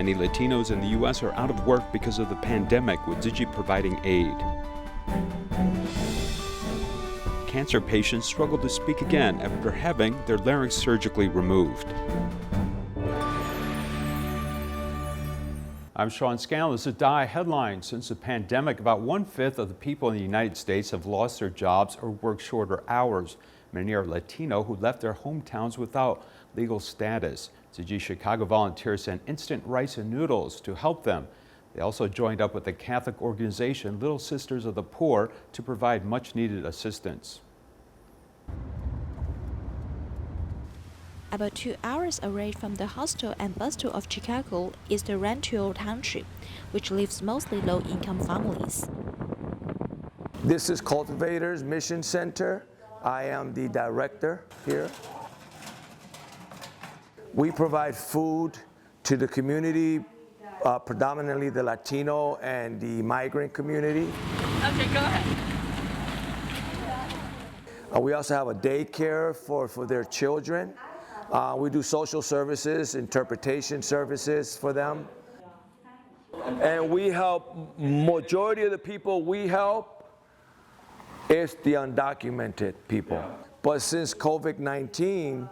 Many Latinos in the U.S. are out of work because of the pandemic, with Digi providing aid. Cancer patients struggle to speak again after having their larynx surgically removed. I'm Sean Scanlon. This is DI Headlines. Since the pandemic, about 1/5 of the people in the United States have lost their jobs or worked shorter hours. Many are Latino who left their hometowns without legal status. Tsuji Chicago volunteers sent instant rice and noodles to help them. They also joined up with the Catholic organization Little Sisters of the Poor to provide much-needed assistance. About 2 hours away from the hustle and bustle of Chicago is the Rancho Township, which lives mostly low-income families. This is Cultivators Mission Center. I am the director here. We provide food to the community, predominantly the Latino and the migrant community. Okay, go ahead. We also have a daycare for their children. We do social services, interpretation services for them. And we help, majority of the people we help is the undocumented people. But since COVID-19,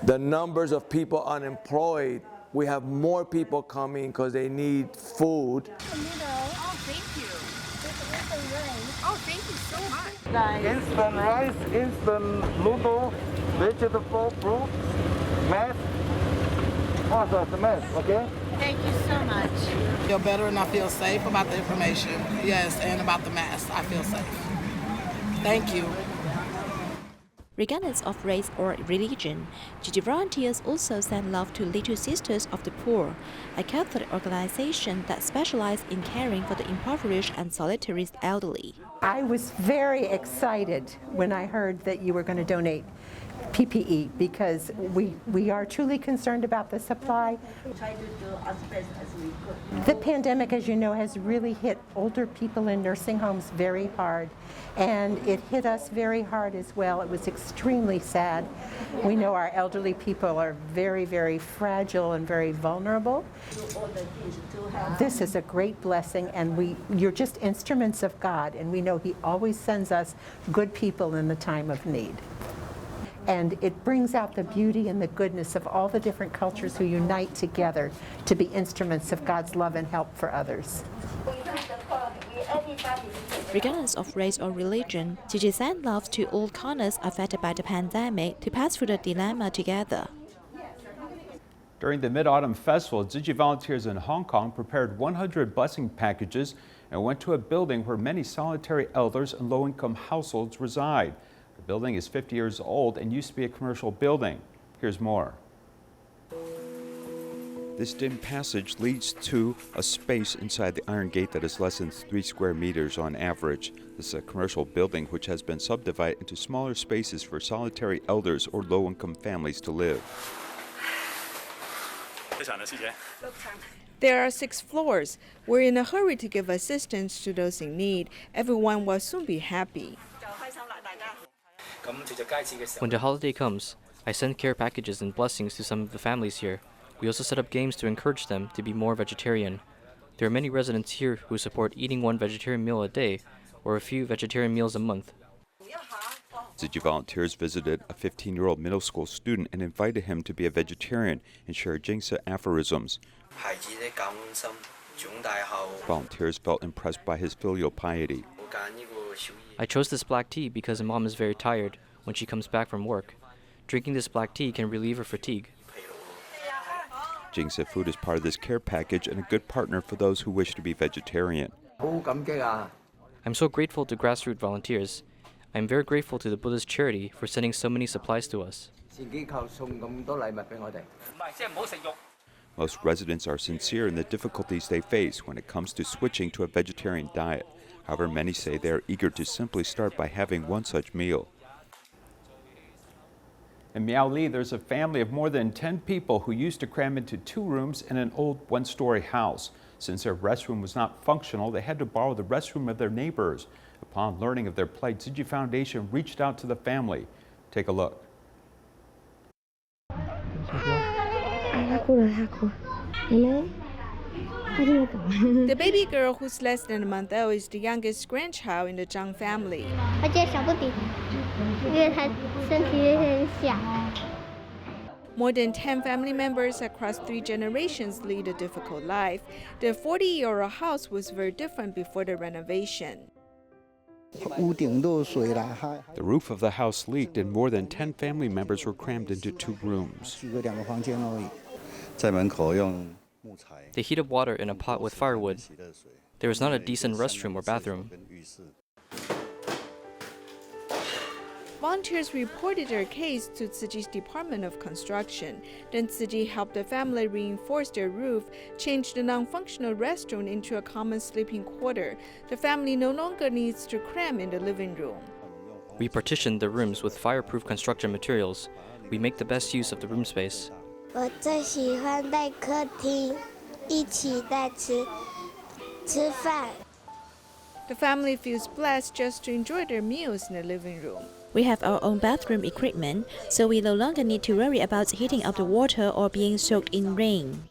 the numbers of people unemployed, we have more people coming because they need food. Oh, thank you. Oh, thank you so much. Instant rice, instant noodle, vegetable, fruits, mass. Oh, the mass, okay? Thank you so much. I feel better and I feel safe about the information. Yes, and about the mask. I feel safe. Thank you. Regardless of race or religion, Digi volunteers also send love to Little Sisters of the Poor, a Catholic organization that specializes in caring for the impoverished and solitary elderly. I was very excited when I heard that you were going to donate PPE because we are truly concerned about the supply. We try to do as best as we could. The pandemic, as you know, has really hit older people in nursing homes very hard, and it hit us very hard as well. It was extremely sad. We know our elderly people are very, very fragile and very vulnerable. This is a great blessing, and you're just instruments of God, and we know He always sends us good people in the time of need. And it brings out the beauty and the goodness of all the different cultures who unite together to be instruments of God's love and help for others. Regardless of race or religion, Tsuji sent love to all corners affected by the pandemic to pass through the dilemma together. During the Mid-Autumn Festival, Digi volunteers in Hong Kong prepared 100 blessing packages and went to a building where many solitary elders and low-income households reside. The building is 50 years old and used to be a commercial building. Here's more. This dim passage leads to a space inside the iron gate that is less than 3 square meters on average. This is a commercial building which has been subdivided into smaller spaces for solitary elders or low-income families to live. There are 6 floors. We're in a hurry to give assistance to those in need. Everyone will soon be happy. When the holiday comes, I send care packages and blessings to some of the families here. We also set up games to encourage them to be more vegetarian. There are many residents here who support eating 1 vegetarian meal a day or a few vegetarian meals a month. Digi volunteers visited a 15-year-old middle school student and invited him to be a vegetarian and share Jingsa aphorisms. Volunteers felt impressed by his filial piety. I chose this black tea because Mom is very tired when she comes back from work. Drinking this black tea can relieve her fatigue. Jingsa food is part of this care package and a good partner for those who wish to be vegetarian. I'm so grateful to grassroots volunteers. I'm very grateful to the Buddhist charity for sending so many supplies to us. Most residents are sincere in the difficulties they face when it comes to switching to a vegetarian diet. However, many say they are eager to simply start by having one such meal. In Miaoli, there's a family of more than 10 people who used to cram into 2 rooms in an old 1-story house. Since their restroom was not functional, they had to borrow the restroom of their neighbors. Upon learning of their plight, Tzu Chi Foundation reached out to the family. Take a look. The baby girl, who's less than a month old, is the youngest grandchild in the Zhang family. More than 10 family members across 3 generations lead a difficult life. The 40-year-old house was very different before the renovation. The roof of the house leaked and more than 10 family members were crammed into 2 rooms. They heat up water in a pot with firewood. There was not a decent restroom or bathroom. Volunteers reported their case to Tsuji's Department of Construction. Then Tsuji helped the family reinforce their roof, change the non-functional restroom into a common sleeping quarter. The family no longer needs to cram in the living room. We partitioned the rooms with fireproof construction materials. We make the best use of the room space. The family feels blessed just to enjoy their meals in the living room. We have our own bathroom equipment, so we no longer need to worry about heating up the water or being soaked in rain.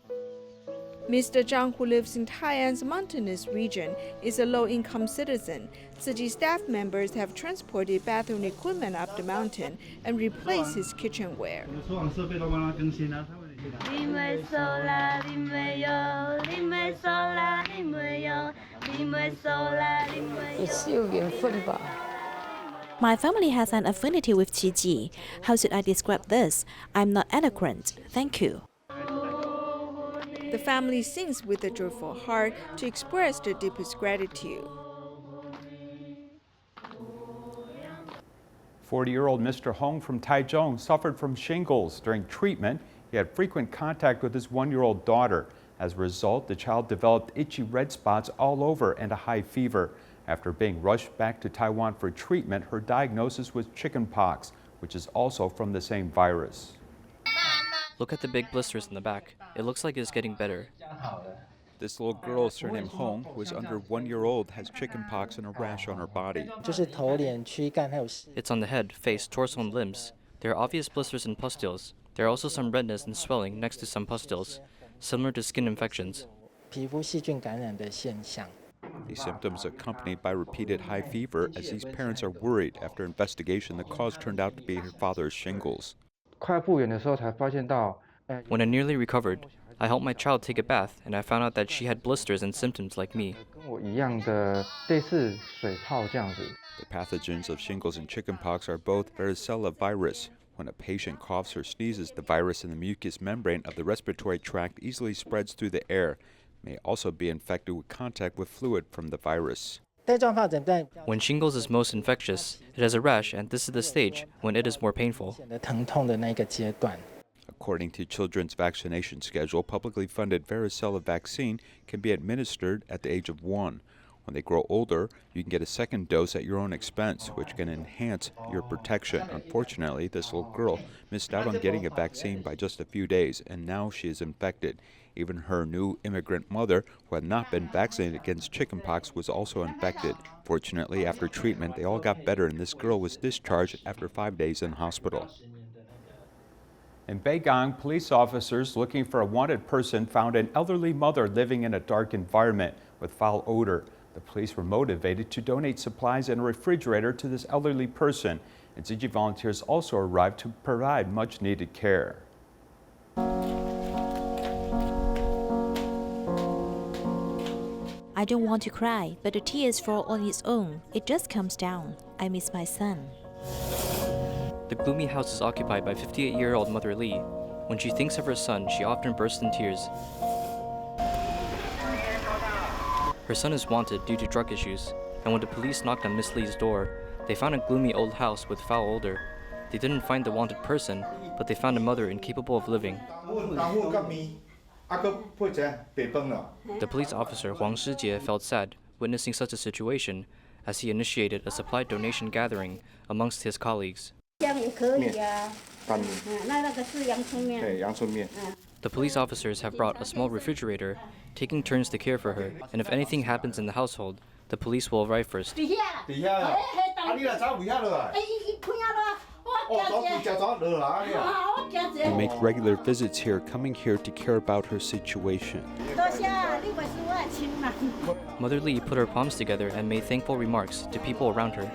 Mr. Zhang, who lives in Thailand's mountainous region, is a low-income citizen. Tsuji staff members have transported bathroom equipment up the mountain and replaced his kitchenware. My family has an affinity with Tzu Chi. How should I describe this? I'm not eloquent. Thank you. The family sings with a joyful heart to express their deepest gratitude. 40-year-old Mr. Hong from Taiwan suffered from shingles. During treatment, he had frequent contact with his 1-year-old daughter. As a result, the child developed itchy red spots all over and a high fever. After being rushed back to Taiwan for treatment, her diagnosis was chickenpox, which is also from the same virus. Look at the big blisters in the back. It looks like it's getting better. This little girl, surnamed Hong, who is under 1 year old, has chickenpox and a rash on her body. It's on the head, face, torso, and limbs. There are obvious blisters and pustules. There are also some redness and swelling next to some pustules, similar to skin infections. These symptoms accompanied by repeated high fever, as these parents are worried. After investigation, the cause turned out to be her father's shingles. When I nearly recovered, I helped my child take a bath, and I found out that she had blisters and symptoms like me. The pathogens of shingles and chickenpox are both varicella virus. When a patient coughs or sneezes, the virus in the mucous membrane of the respiratory tract easily spreads through the air. May also be infected with contact with fluid from the virus. When shingles is most infectious, it has a rash, and this is the stage when it is more painful. According to Children's Vaccination Schedule, publicly funded varicella vaccine can be administered at the age of 1. When they grow older, you can get a second dose at your own expense, which can enhance your protection. Unfortunately, this little girl missed out on getting a vaccine by just a few days, and now she is infected. Even her new immigrant mother, who had not been vaccinated against chickenpox, was also infected. Fortunately, after treatment, they all got better, and this girl was discharged after 5 days in hospital. In Beigang, police officers looking for a wanted person found an elderly mother living in a dark environment with foul odor. The police were motivated to donate supplies and a refrigerator to this elderly person, and Digi volunteers also arrived to provide much-needed care. I don't want to cry, but the tears fall on its own. It just comes down. I miss my son. The gloomy house is occupied by 58-year-old Mother Lee. When she thinks of her son, she often bursts in tears. Her son is wanted due to drug issues, and when the police knocked on Miss Lee's door, they found a gloomy old house with foul odor. They didn't find the wanted person, but they found a mother incapable of living. The police officer Huang Shijie felt sad witnessing such a situation as he initiated a supply donation gathering amongst his colleagues. The police officers have brought a small refrigerator, taking turns to care for her, and if anything happens in the household, the police will arrive first. They make regular visits here, coming here to care about her situation. Mother Lee put her palms together and made thankful remarks to people around her.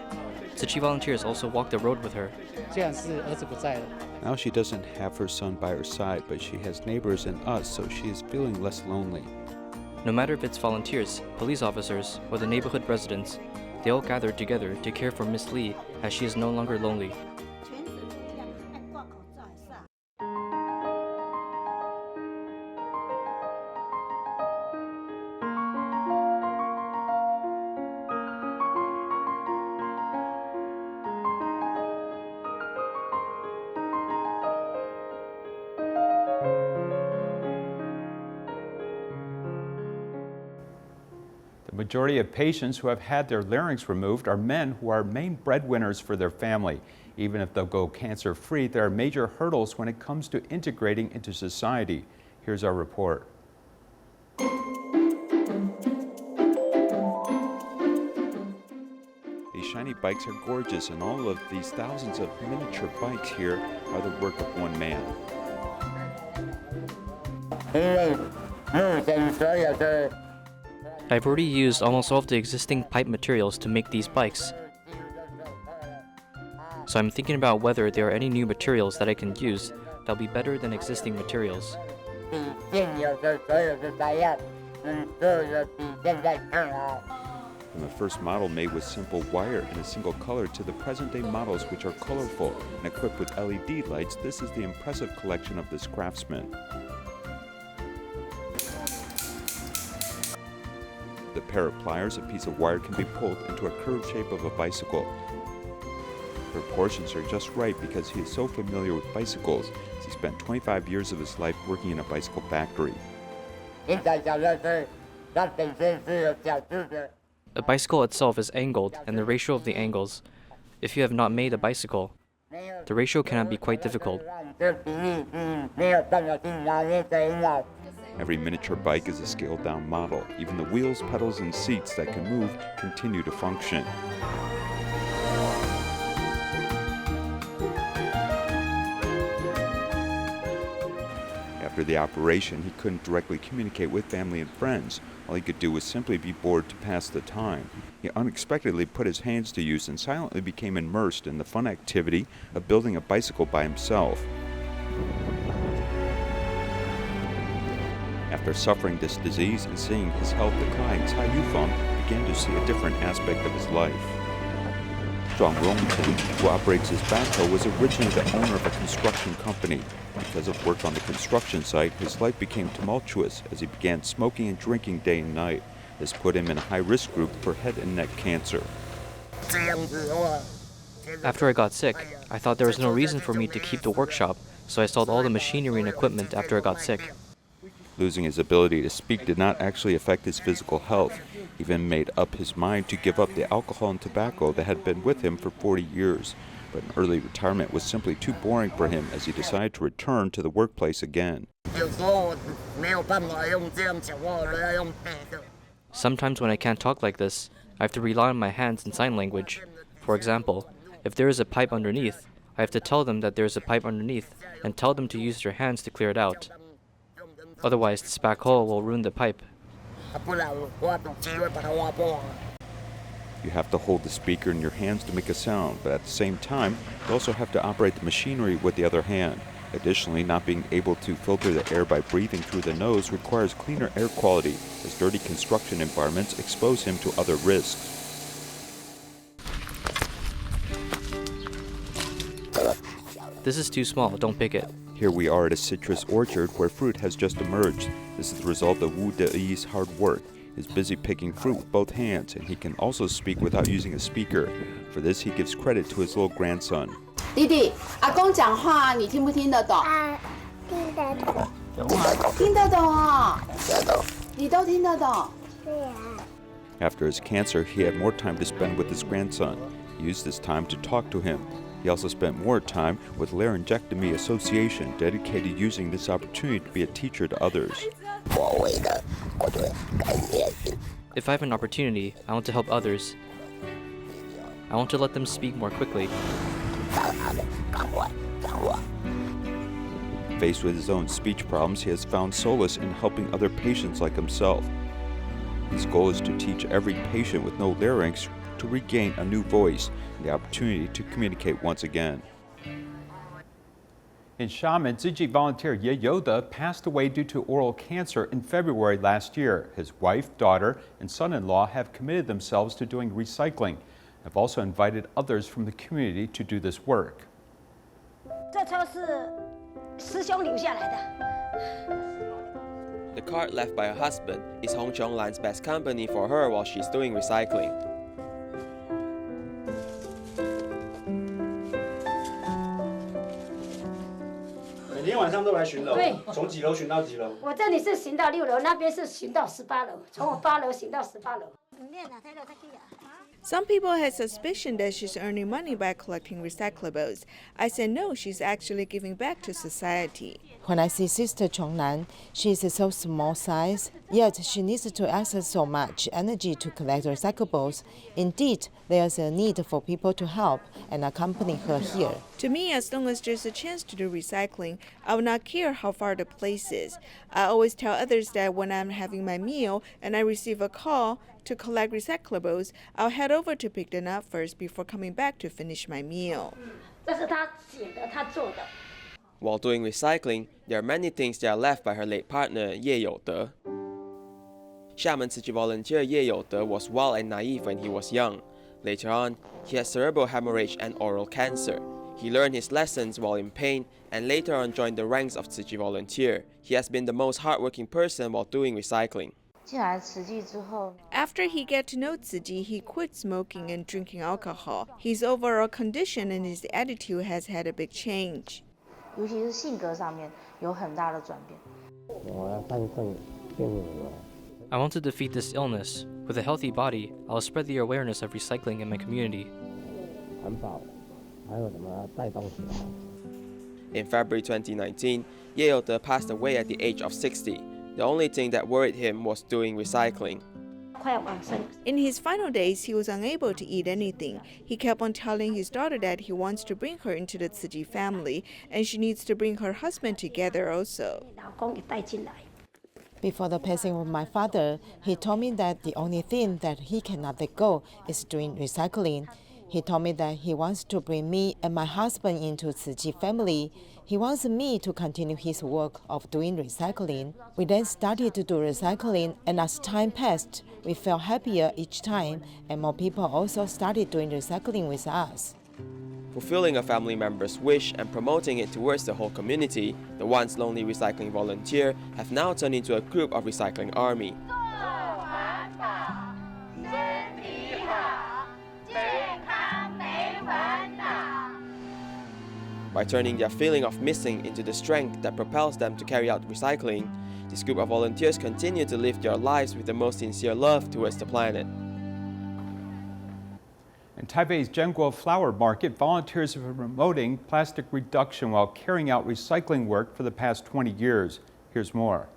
Tzu Chi volunteers also walked the road with her. Now she doesn't have her son by her side, but she has neighbors and us, so she is feeling less lonely. No matter if it's volunteers, police officers, or the neighborhood residents, they all gathered together to care for Miss Lee as she is no longer lonely. The majority of patients who have had their larynx removed are men who are main breadwinners for their family. Even if they'll go cancer-free, there are major hurdles when it comes to integrating into society. Here's our report. These shiny bikes are gorgeous, and all of these thousands of miniature bikes here are the work of one man. I've already used almost all of the existing pipe materials to make these bikes. So I'm thinking about whether there are any new materials that I can use that'll be better than existing materials. From the first model made with simple wire in a single color to the present-day models which are colorful and equipped with LED lights, this is the impressive collection of this craftsman. The pair of pliers, a piece of wire can be pulled into a curved shape of a bicycle. The proportions are just right because he is so familiar with bicycles. He spent 25 years of his life working in a bicycle factory. A bicycle itself is angled, and the ratio of the angles. If you have not made a bicycle, the ratio cannot be quite difficult. Every miniature bike is a scaled-down model. Even the wheels, pedals, and seats that can move continue to function. After the operation, he couldn't directly communicate with family and friends. All he could do was simply be bored to pass the time. He unexpectedly put his hands to use and silently became immersed in the fun activity of building a bicycle by himself. After suffering this disease and seeing his health decline, Cai Yufeng began to see a different aspect of his life. Zhuang Rongchen, who operates his backhoe, was originally the owner of a construction company. Because of work on the construction site, his life became tumultuous as he began smoking and drinking day and night. This put him in a high-risk group for head and neck cancer. After I got sick, I thought there was no reason for me to keep the workshop, so I sold all the machinery and equipment after I got sick. Losing his ability to speak did not actually affect his physical health. He even made up his mind to give up the alcohol and tobacco that had been with him for 40 years. But an early retirement was simply too boring for him as he decided to return to the workplace again. Sometimes when I can't talk like this, I have to rely on my hands and sign language. For example, if there is a pipe underneath, I have to tell them that there is a pipe underneath and tell them to use their hands to clear it out. Otherwise, this backhoe will ruin the pipe. You have to hold the speaker in your hands to make a sound, but at the same time, you also have to operate the machinery with the other hand. Additionally, not being able to filter the air by breathing through the nose requires cleaner air quality, as dirty construction environments expose him to other risks. This is too small, don't pick it. Here we are at a citrus orchard where fruit has just emerged. This is the result of Wu Deyi's hard work. He is busy picking fruit with both hands, and he can also speak without using a speaker. For this, he gives credit to his little grandson. 弟弟，阿公讲话，你听不听得懂？听得懂。听得懂啊？你都听得懂？ After his cancer, he had more time to spend with his grandson. He used this time to talk to him. He also spent more time with Laryngectomy Association, dedicated to using this opportunity to be a teacher to others. If I have an opportunity, I want to help others. I want to let them speak more quickly. Faced with his own speech problems, he has found solace in helping other patients like himself. His goal is to teach every patient with no larynx to regain a new voice and the opportunity to communicate once again. In Xiamen, Tzu Chi volunteer Ye Yoda passed away due to oral cancer in February last year. His wife, daughter, and son-in-law have committed themselves to doing recycling. Have also invited others from the community to do this work. 这车是师兄留下来的。 The cart left by her husband is Hong Chonglan's best company for her while she's doing recycling. 每天晚上都来巡楼，对，从几楼巡到几楼？我这里是巡到6楼，那边是巡到18楼，从我8楼巡到18楼。 Some people had suspicion that she's earning money by collecting recyclables. I said no, she's actually giving back to society. When I see Sister Chongnan, she is so small size, yet she needs to exert so much energy to collect recyclables. Indeed, there's a need for people to help and accompany her here. To me, as long as there's a chance to do recycling, I would not care how far the place is. I always tell others that when I'm having my meal and I receive a call to collect recyclables, I'll head over to pick them up first before coming back to finish my meal. 这是他写的，他做的。 While doing recycling, there are many things that are left by her late partner, Ye Yoda. Xiamen Tzu Chi volunteer Ye Yoda was wild and naive when he was young. Later on, he had cerebral hemorrhage and oral cancer. He learned his lessons while in pain and later on joined the ranks of Tzu Chi volunteer. He has been the most hardworking person while doing recycling. After he got to know Tsuji, he quit smoking and drinking alcohol. His overall condition and his attitude has had a big change. 尤其是性格上面有很大的转变。 I want to defeat this illness. With a healthy body, I'll spread the awareness of recycling in my community. In February 2019, Ye Yoda passed away at the age of 60. The only thing that worried him was doing recycling. 快要往生。 In his final days, he was unable to eat anything. He kept on telling his daughter that he wants to bring her into the Tsuji family, and she needs to bring her husband together also. 老公也带进来。 Before the passing of my father, he told me that the only thing that he cannot let go is doing recycling. He told me that he wants to bring me and my husband into Tsuji family. He wants me to continue his work of doing recycling. We then started to do recycling, and as time passed, we felt happier each time, and more people also started doing recycling with us. Fulfilling a family member's wish and promoting it towards the whole community, the once lonely recycling volunteer have now turned into a group of recycling army. By turning their feeling of missing into the strength that propels them to carry out recycling, this group of volunteers continue to live their lives with the most sincere love towards the planet. In Taipei's Zhenguo Flower Market, volunteers have been promoting plastic reduction while carrying out recycling work for the past 20 years. Here's more.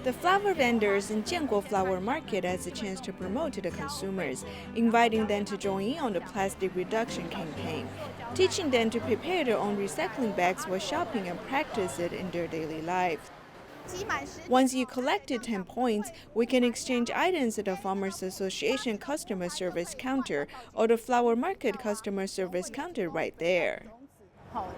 The flower vendors in Jianguo Flower Market has a chance to promote to the consumers, inviting them to join in on the plastic reduction campaign, teaching them to prepare their own recycling bags while shopping and practice it in their daily life. Once you collected 10 points, we can exchange items at the Farmers Association Customer Service Counter or the Flower Market Customer Service Counter right there.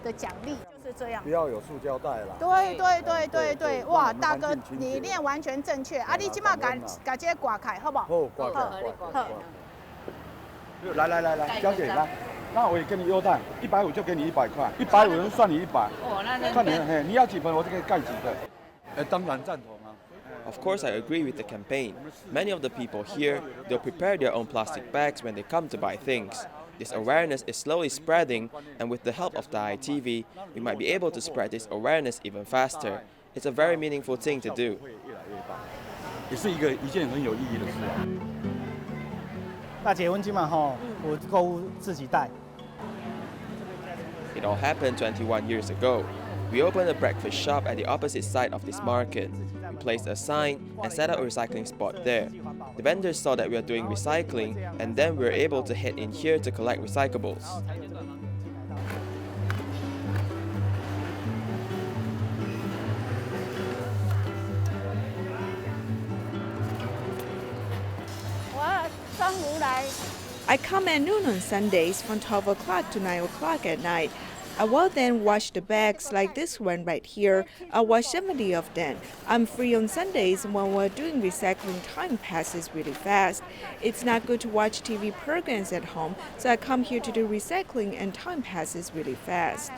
的奖励就是这样，不要有塑胶袋啦。对，哇，大哥，你念完全正确。啊，你今嘛把这挂开，好不好？好，挂开。来，小姐来，那我也给你优待，150就给你100块，150人算你100。哦，那看你，你要几盆我就可以盖几个。当然赞同啊。Of course, I agree with the campaign. Many of the people here, they'll prepare their own plastic bags when they come to buy things. This awareness is slowly spreading, and with the help of the ITV, we might be able to spread this awareness even faster. It's a very meaningful thing to do. 也是一件很有意义的事啊。那结婚金嘛吼，我购物自己带。 It all happened 21 years ago. We opened a breakfast shop at the opposite side of this market. We placed a sign and set up a recycling spot there. The vendors saw that we are doing recycling, and then we were able to head in here to collect recyclables. I come at noon on Sundays from 12 o'clock to 9 o'clock at night. I will then wash the bags like this one right here. I'll wash 70 of them. I'm free on Sundays, and when we're doing recycling, time passes really fast. It's not good to watch TV programs at home, so I come here to do recycling and time passes really fast.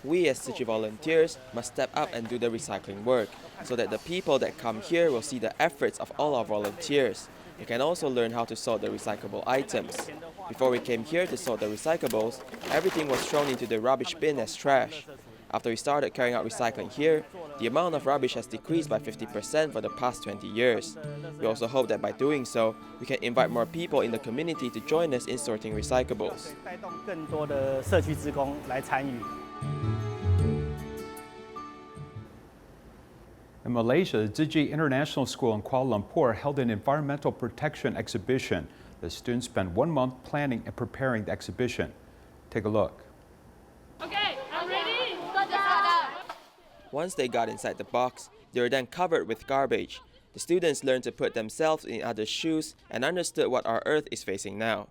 We as Tsuji volunteers must step up and do the recycling work, so that the people that come here will see the efforts of all our volunteers. They can also learn how to sort the recyclable items. Before we came here to sort the recyclables, everything was thrown into the rubbish bin as trash. After we started carrying out recycling here, the amount of rubbish has decreased by 50% for the past 20 years. We also hope that by doing so, we can invite more people in the community to join us in sorting recyclables. In Malaysia, the Digi International School in Kuala Lumpur held an environmental protection exhibition. The students spent 1 month planning and preparing the exhibition. Take a look. Okay, I'm ready. Once they got inside the box, they were then covered with garbage. The students learned to put themselves in others' shoes and understood what our Earth is facing now.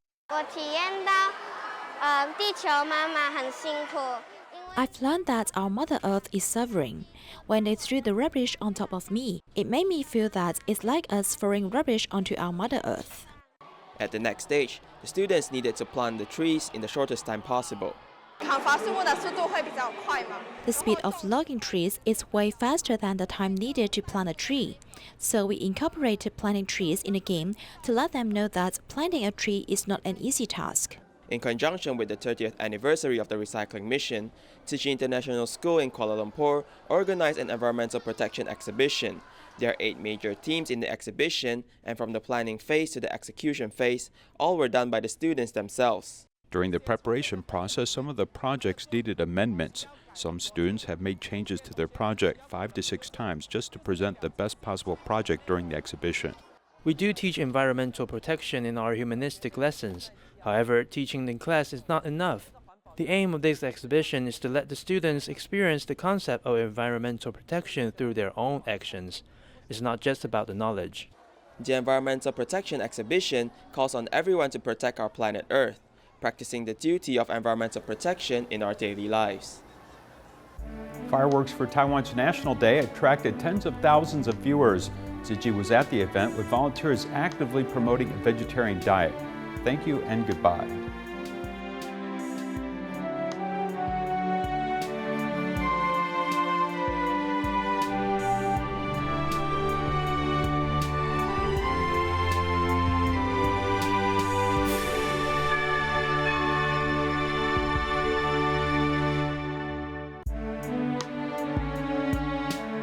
I've learned that our Mother Earth is suffering. When they threw the rubbish on top of me, it made me feel that it's like us throwing rubbish onto our Mother Earth. At the next stage, the students needed to plant the trees in the shortest time possible. The speed of logging trees is way faster than the time needed to plant a tree. So we incorporated planting trees in the game to let them know that planting a tree is not an easy task. In conjunction with the 30th anniversary of the recycling mission, Tzu Chi International School in Kuala Lumpur organized an environmental protection exhibition. There are 8 major themes in the exhibition, and from the planning phase to the execution phase, all were done by the students themselves. During the preparation process, some of the projects needed amendments. Some students have made changes to their project 5 to 6 times just to present the best possible project during the exhibition. We do teach environmental protection in our humanistic lessons. However, teaching in class is not enough. The aim of this exhibition is to let the students experience the concept of environmental protection through their own actions. It's not just about the knowledge. The environmental protection exhibition calls on everyone to protect our planet Earth, practicing the duty of environmental protection in our daily lives. Fireworks for Taiwan's National Day attracted tens of thousands of viewers. Digi was at the event with volunteers actively promoting a vegetarian diet. Thank you and goodbye.